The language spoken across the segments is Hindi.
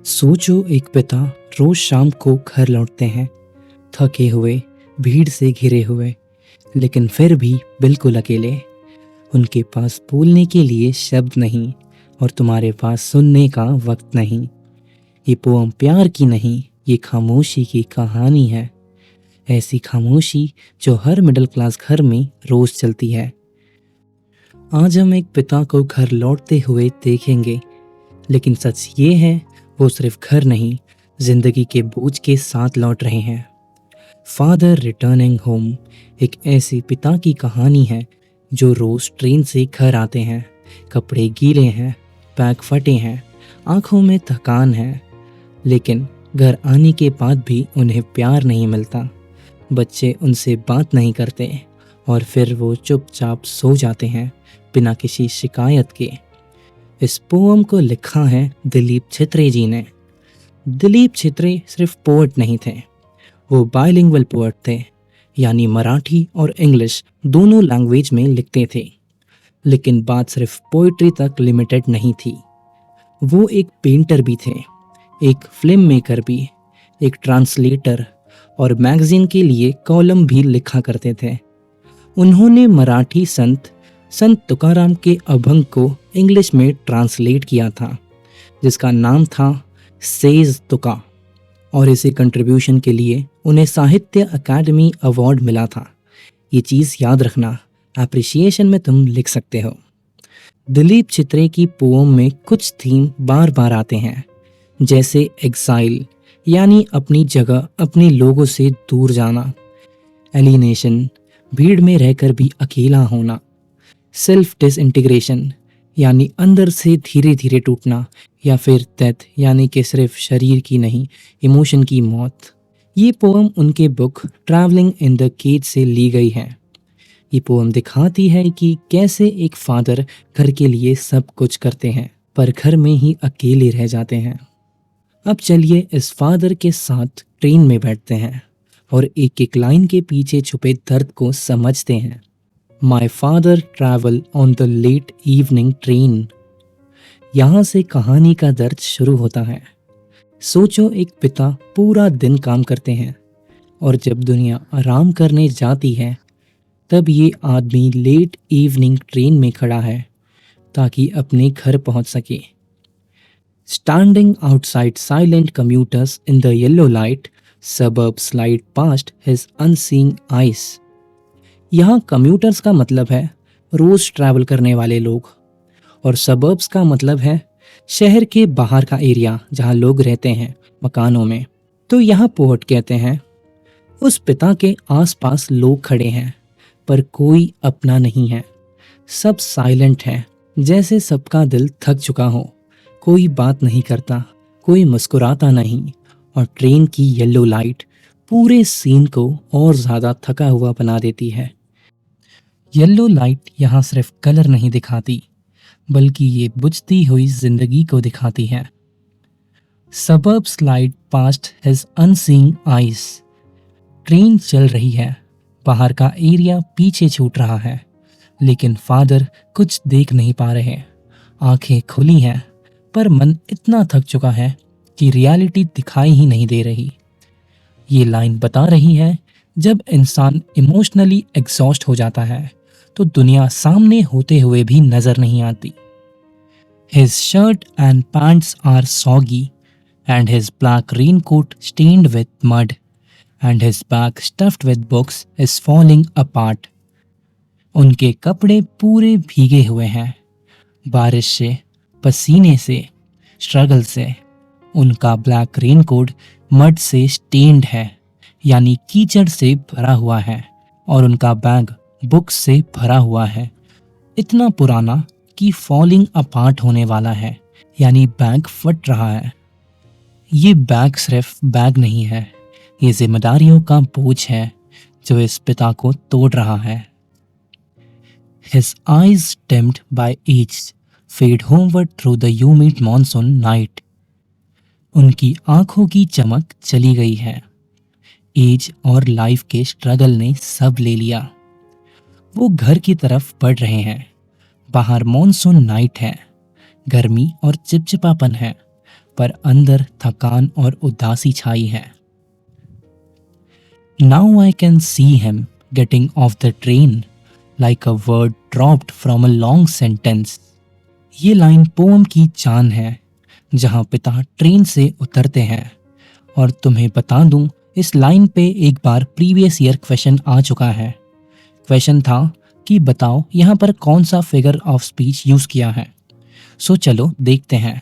सोचो एक पिता रोज शाम को घर लौटते हैं, थके हुए, भीड़ से घिरे हुए, लेकिन फिर भी बिल्कुल अकेले। उनके पास बोलने के लिए शब्द नहीं और तुम्हारे पास सुनने का वक्त नहीं। ये पोम प्यार की नहीं, ये खामोशी की कहानी है। ऐसी खामोशी जो हर मिडिल क्लास घर में रोज चलती है। आज हम एक पिता को घर लौटते हुए देखेंगे, लेकिन सच ये है वो सिर्फ घर नहीं, जिंदगी के बोझ के साथ लौट रहे हैं। फादर रिटर्निंग होम एक ऐसी पिता की कहानी है जो रोज ट्रेन से घर आते हैं। कपड़े गीले हैं, बैग फटे हैं, आंखों में थकान है, लेकिन घर आने के बाद भी उन्हें प्यार नहीं मिलता। बच्चे उनसे बात नहीं करते और फिर वो चुपचाप सो जाते हैं बिना किसी शिकायत के। इस पोएम को लिखा है दिलीप छित्रे जी ने। दिलीप छित्रे सिर्फ पोएट नहीं थे, वो बाइलिंगुअल पोएट थे, यानी मराठी और इंग्लिश दोनों लैंग्वेज में लिखते थे। लेकिन बात सिर्फ पोइट्री तक लिमिटेड नहीं थी। वो एक पेंटर भी थे, एक फिल्म मेकर भी, एक ट्रांसलेटर और मैगजीन के लिए कॉलम भी लिखा करते थे। उन्होंने मराठी संत तुकाराम के अभंग को इंग्लिश में ट्रांसलेट किया था, जिसका नाम था सेज तुका, और इसे कंट्रीब्यूशन के लिए उन्हें साहित्य अकादमी अवार्ड मिला था। ये चीज़ याद रखना, एप्रिसिएशन में तुम लिख सकते हो। दिलीप छित्रे की पोएम में कुछ थीम बार बार आते हैं, जैसे एग्जाइल यानी अपनी जगह, अपने लोगों से दूर जाना, एलिनेशन भीड़ में रहकर भी अकेला होना, सेल्फ डिसइंटीग्रेशन यानी अंदर से धीरे धीरे टूटना, या फिर डेथ यानी कि सिर्फ शरीर की नहीं, इमोशन की मौत। ये पोएम उनके book travelling in the cage से ली गई है। ये पोएम दिखाती है कि कैसे एक फादर घर के लिए सब कुछ करते हैं पर घर में ही अकेले रह जाते हैं। अब चलिए इस फादर के साथ ट्रेन में बैठते हैं और एक एक लाइन के पीछे छुपे दर्द को समझते हैं। My father travel on the late evening train. यहाँ से कहानी का दर्द शुरू होता है। सोचो एक पिता पूरा दिन काम करते हैं और जब दुनिया आराम करने जाती है तब ये आदमी लेट इवनिंग ट्रेन में खड़ा है ताकि अपने घर पहुंच सके। Standing outside silent commuters in the yellow light, suburbs slide past his unseeing eyes. यहाँ कम्यूटर्स का मतलब है रोज ट्रैवल करने वाले लोग, और सबर्ब्स का मतलब है शहर के बाहर का एरिया जहाँ लोग रहते हैं मकानों में। तो यहाँ पोएट कहते हैं उस पिता के आसपास लोग खड़े हैं पर कोई अपना नहीं है। सब साइलेंट है, जैसे सबका दिल थक चुका हो। कोई बात नहीं करता, कोई मुस्कुराता नहीं, और ट्रेन की येलो लाइट पूरे सीन को और ज़्यादा थका हुआ बना देती है। येलो लाइट यहाँ सिर्फ कलर नहीं दिखाती, बल्कि ये बुझती हुई जिंदगी को दिखाती है। Suburbs slide past his unseeing eyes. Train चल रही है, बाहर का एरिया पीछे छूट रहा है, लेकिन फादर कुछ देख नहीं पा रहे। आंखें खुली हैं पर मन इतना थक चुका है कि रियलिटी दिखाई ही नहीं दे रही। ये लाइन बता रही है जब इंसान इमोशनली एग्जॉस्ट हो जाता है तो दुनिया सामने होते हुए भी नजर नहीं आती। His shirt and pants are soggy, and his black raincoat stained with mud, and his bag stuffed with books is falling apart. उनके कपड़े पूरे भीगे हुए हैं, बारिश से, पसीने से, स्ट्रगल से। उनका ब्लैक रेनकोट मड से स्टेन्ड है, यानी कीचड़ से भरा हुआ है, और उनका बैग बुक्स से भरा हुआ है, इतना पुराना कि फॉलिंग अपार्ट होने वाला है, यानी बैग फट रहा है। ये बैग सिर्फ बैग नहीं है, ये जिम्मेदारियों का बोझ है जो इस पिता को तोड़ रहा है। His eyes dimmed by age fade homeward through the humid monsoon night. उनकी आंखों की चमक चली गई है। एज और लाइफ के स्ट्रगल ने सब ले लिया। वो घर की तरफ बढ़ रहे हैं। बाहर मॉनसून नाइट है, गर्मी और चिपचिपापन है, पर अंदर थकान और उदासी छाई है। Now I can see him getting off the train like a word dropped from a long sentence. ये लाइन पोम की जान है, जहां पिता ट्रेन से उतरते हैं। और तुम्हें बता दूं, इस लाइन पे एक बार प्रीवियस ईयर क्वेश्चन आ चुका है। क्वेश्चन था कि बताओ यहाँ पर कौन सा फिगर ऑफ स्पीच यूज किया है। सो चलो देखते हैं।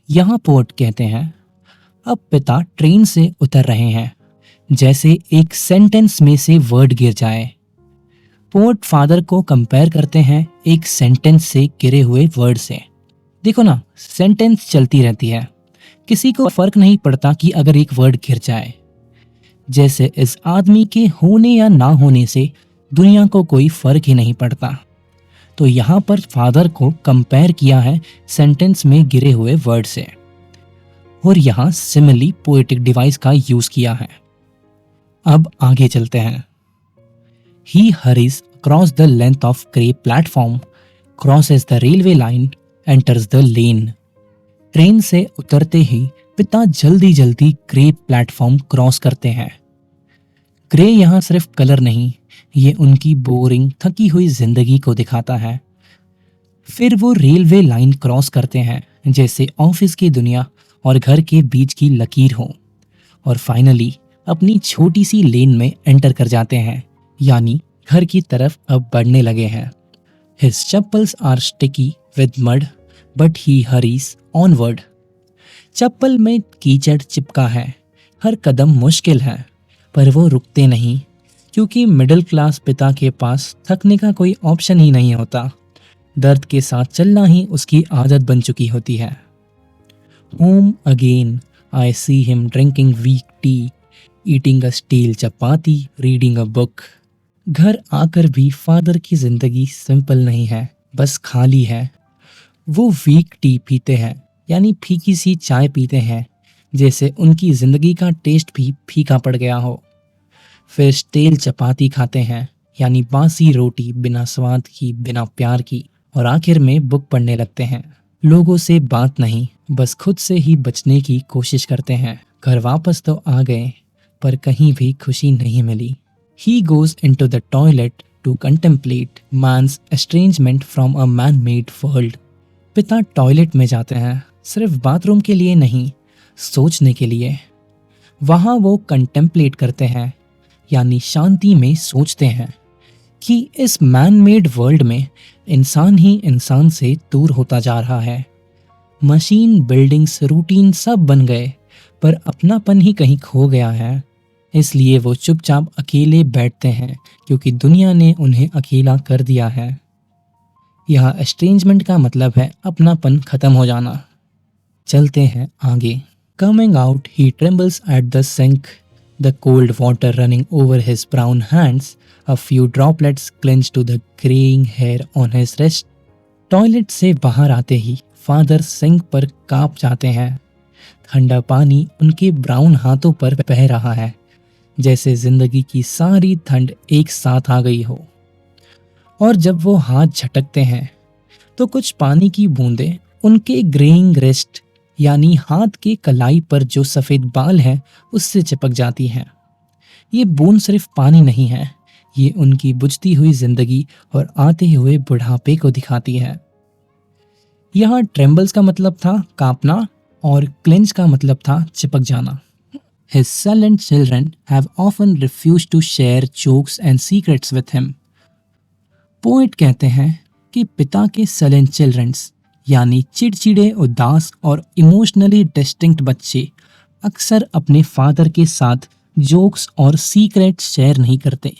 यहाँ पोएट कहते हैं, अब पिता ट्रेन से उतर रहे हैं, जैसे एक सेंटेंस में से वर्ड गिर जाए। पोएट फादर को कंपेयर करते हैं एक सेंटेंस से गिरे हुए वर्ड से। देखो ना, सेंटेंस चलती रहती है, किसी को फर्क नहीं पड़ता कि अगर एक वर्ड गिर जाए। जैसे इस आदमी के होने या ना होने से दुनिया को कोई फर्क ही नहीं पड़ता। तो यहाँ पर फादर को कंपेयर किया है सेंटेंस में गिरे हुए वर्ड से, और यहाँ सिमिली पोएटिक डिवाइस का यूज किया है। अब आगे चलते हैं। He hurries across the length of grey platform, crosses the railway line, enters the lane. Train से उतरते ही पिता जल्दी जल्दी ग्रे प्लेटफॉर्म क्रॉस करते हैं। ग्रे यहाँ सिर्फ कलर नहीं, ये उनकी बोरिंग थकी हुई जिंदगी को दिखाता है। फिर वो रेलवे लाइन क्रॉस करते हैं, जैसे ऑफिस की दुनिया और घर के बीच की लकीर हो, और फाइनली अपनी छोटी सी लेन में एंटर कर जाते हैं, यानी घर की तरफ अब बढ़ने लगे हैं। His chappals are sticky with mud but he hurries onward. चप्पल में कीचड़ चिपका है, हर कदम मुश्किल है, पर वो रुकते नहीं, क्योंकि मिडिल क्लास पिता के पास थकने का कोई ऑप्शन ही नहीं होता। दर्द के साथ चलना ही उसकी आदत बन चुकी होती है। Home again I see him drinking weak tea, eating a steel chapati, reading a book. घर आकर भी फादर की जिंदगी सिंपल नहीं है, बस खाली है। वो वीक टी पीते हैं, यानी फीकी सी चाय पीते हैं, जैसे उनकी जिंदगी का टेस्ट भी फीका पड़ गया हो। फिर स्टील चपाती खाते हैं, यानी बासी रोटी बिना स्वाद की, बिना प्यार की, और आखिर में बुक पढ़ने लगते हैं। लोगों से बात नहीं, बस खुद से ही बचने की कोशिश करते हैं। घर वापस तो आ गए, पर कहीं भी खुशी नहीं मिली। He goes into the toilet to contemplate man's estrangement from a man-made world. पिता टॉयलेट में जाते हैं, सिर्फ बाथरूम के लिए नहीं, सोचने के लिए। वहाँ वो कंटेम्पलेट करते हैं, यानी शांति में सोचते हैं कि इस मैन मेड वर्ल्ड में इंसान ही इंसान से दूर होता जा रहा है। मशीन, बिल्डिंग्स, रूटीन सब बन गए, पर अपनापन ही कहीं खो गया है। इसलिए वो चुपचाप अकेले बैठते हैं, क्योंकि दुनिया ने उन्हें अकेला कर दिया है। यहाँ एस्ट्रेंजमेंट का मतलब है अपनापन खत्म हो जाना। चलते हैं आगे। Coming out he trembles at the sink, the cold water running over his brown hands, a few droplets clinch to the greying hair on his wrist. Toilet से बाहर आते ही फादर सिंक पर कांप जाते हैं। ठंडा पानी उनके ब्राउन हाथों पर बह रहा है, जैसे जिंदगी की सारी ठंड एक साथ आ गई हो। और जब वो हाथ झटकते हैं तो कुछ पानी की बूंदें उनके ग्रेइंग रिस्ट, यानी हाथ के कलाई पर जो सफेद बाल हैं, उससे चिपक जाती हैं। ये बूंद सिर्फ पानी नहीं है, ये उनकी बुझती हुई जिंदगी और आते हुए बुढ़ापे को दिखाती है। यहाँ ट्रेम्बल्स का मतलब था कांपना और क्लेंच का मतलब था चिपक जाना। His silent children have often refused to share jokes and secrets with him. Poet कहते हैं कि पिता के साइलेंट चिल्ड्रंस, यानी चिड़चिड़े, उदास और इमोशनली डिस्टिंक्ट बच्चे अक्सर अपने फादर के साथ जोक्स और सीक्रेट्स शेयर नहीं करते,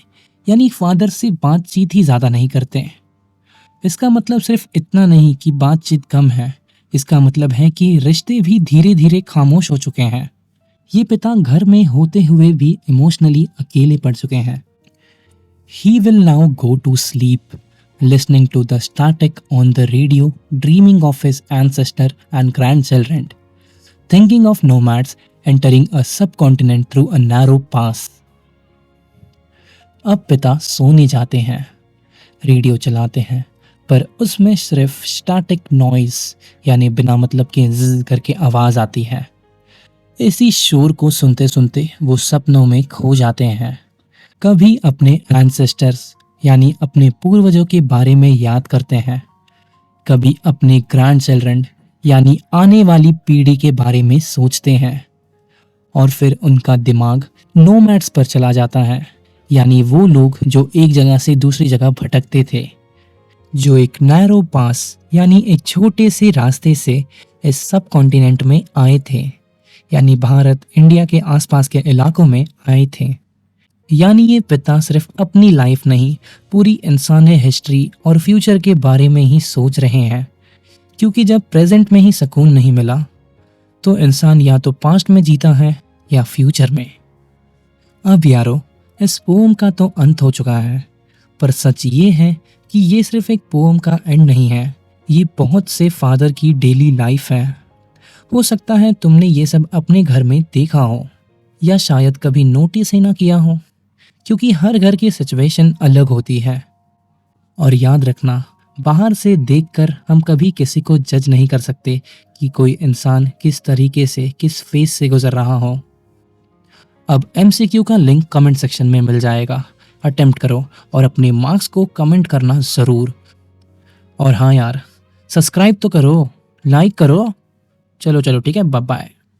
यानी फादर से बातचीत ही ज़्यादा नहीं करते। इसका मतलब सिर्फ इतना नहीं कि बातचीत कम है, इसका मतलब है कि रिश्ते भी धीरे धीरे खामोश हो चुके हैं। ये पिता घर में होते हुए भी इमोशनली अकेले पड़ चुके हैं। He will now go to sleep, listening to the static on the radio, dreaming of his ancestor and grandchildren, thinking of nomads entering a subcontinent through a narrow pass. अब पिता सोने जाते हैं, रेडियो चलाते हैं, पर उसमें सिर्फ स्टैटिक नॉइज यानी बिना मतलब के ज़ करके आवाज़ आती है। इसी शोर को सुनते सुनते वो सपनों में खो जाते हैं। कभी अपने एंसेस्टर्स यानी अपने पूर्वजों के बारे में याद करते हैं, कभी अपने ग्रैंड चिल्ड्रन यानी आने वाली पीढ़ी के बारे में सोचते हैं, और फिर उनका दिमाग नोमैड्स पर चला जाता है, यानी वो लोग जो एक जगह से दूसरी जगह भटकते थे, जो एक नैरो पास यानी एक छोटे से रास्ते से इस सब कॉन्टिनेंट में आए थे, यानी भारत इंडिया के आसपास के इलाकों में आए थे। यानी ये पिता सिर्फ अपनी लाइफ नहीं, पूरी इंसानी हिस्ट्री और फ्यूचर के बारे में ही सोच रहे हैं, क्योंकि जब प्रेजेंट में ही सुकून नहीं मिला तो इंसान या तो पास्ट में जीता है या फ्यूचर में। अब यारो, इस पोम का तो अंत हो चुका है, पर सच ये है कि ये सिर्फ एक पोम का एंड नहीं है, ये बहुत से फादर की डेली लाइफ है। हो सकता है तुमने ये सब अपने घर में देखा हो, या शायद कभी नोटिस ही ना किया हो, क्योंकि हर घर की सिचुएशन अलग होती है। और याद रखना, बाहर से देखकर हम कभी किसी को जज नहीं कर सकते कि कोई इंसान किस तरीके से, किस फेज से गुजर रहा हो। अब MCQ का लिंक कमेंट सेक्शन में मिल जाएगा, अटेम्प्ट करो और अपने मार्क्स को कमेंट करना ज़रूर। और हाँ यार, सब्सक्राइब तो करो, लाइक करो। चलो चलो ठीक है, बाय बाय।